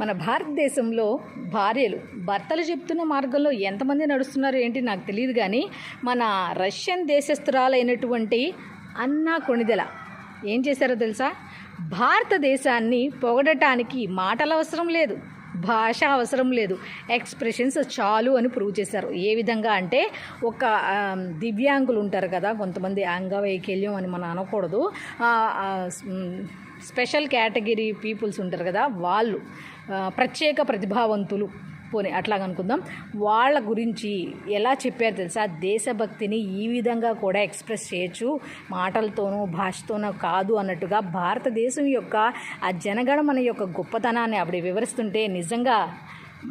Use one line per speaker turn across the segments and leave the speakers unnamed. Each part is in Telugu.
మన భారతదేశంలో భార్యలు భర్తలు చెప్తున్న మార్గంలో ఎంతమంది నడుస్తున్నారు ఏంటి నాకు తెలియదు, కానీ మన రష్యన్ దేశస్థురాలైనటువంటి అన్నా కొణిదెల ఏం చేశారో తెలుసా? భారతదేశాన్ని పొగడటానికి మాటలు అవసరం లేదు, భాష అవసరం లేదు, ఎక్స్ప్రెషన్స్ చాలు అని ప్రూవ్ చేశారు. ఏ విధంగా అంటే, ఒక దివ్యాంగులు ఉంటారు కదా, కొంతమంది అంగవైకల్యం అని మనం అనకూడదు, స్పెషల్ కేటగిరీ పీపుల్స్ ఉంటారు కదా, వాళ్ళు ప్రత్యేక ప్రతిభావంతులు పోనీ అట్లాగనుకుందాం, వాళ్ళ గురించి ఎలా చెప్పారు తెలుసా? దేశభక్తిని ఈ విధంగా కూడా ఎక్స్ప్రెస్ చేయొచ్చు, మాటలతోనూ భాషతోనూ కాదు అన్నట్టుగా భారతదేశం యొక్క ఆ జనగణమన యొక్క గొప్పతనాన్ని ఆవిడ వివరిస్తుంటే నిజంగా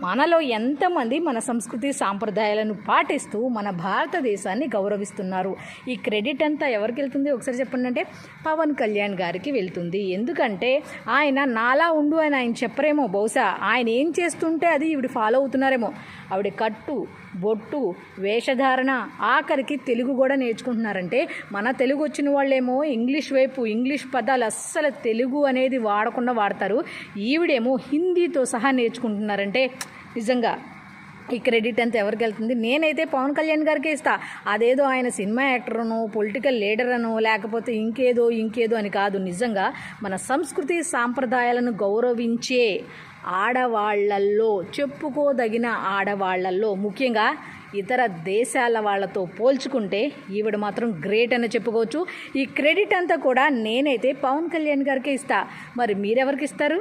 మనలో ఎంతమంది మన సంస్కృతి సాంప్రదాయాలను పాటిస్తూ మన భారతదేశాన్ని గౌరవిస్తున్నారు. ఈ క్రెడిట్ అంతా ఎవరికి వెళ్తుంది ఒకసారి చెప్పండి అంటే పవన్ కళ్యాణ్ గారికి వెళ్తుంది. ఎందుకంటే ఆయన నాలా ఉండు అని ఆయన చెప్పరేమో, బహుశా ఆయన ఏం చేస్తుంటే అది ఈవిడ ఫాలో అవుతున్నారేమో. ఆవిడ కట్టు బొట్టు వేషధారణ ఆఖరికి తెలుగు కూడా నేర్చుకుంటున్నారంటే, మన తెలుగు వచ్చిన వాళ్ళేమో ఇంగ్లీష్ వైపు, ఇంగ్లీష్ పదాలు అస్సలు తెలుగు అనేది వాడకుండా వాడతారు. ఈవిడేమో హిందీతో సహా నేర్చుకుంటున్నారంటే నిజంగా ఈ క్రెడిట్ అంతా ఎవరికి వెళ్తుంది? నేనైతే పవన్ కళ్యాణ్ గారికి ఇస్తా. అదేదో ఆయన సినిమా యాక్టర్ అనో, పొలిటికల్ లీడర్ అనో, లేకపోతే ఇంకేదో అని కాదు. నిజంగా మన సంస్కృతి సాంప్రదాయాలను గౌరవించే ఆడవాళ్లల్లో, చెప్పుకోదగిన ఆడవాళ్లల్లో, ముఖ్యంగా ఇతర దేశాల వాళ్ళతో పోల్చుకుంటే ఈవిడ మాత్రం గ్రేట్ అని చెప్పుకోవచ్చు. ఈ క్రెడిట్ అంతా కూడా నేనైతే పవన్ కళ్యాణ్ గారికి ఇస్తా. మరి మీరెవరికి ఇస్తారు?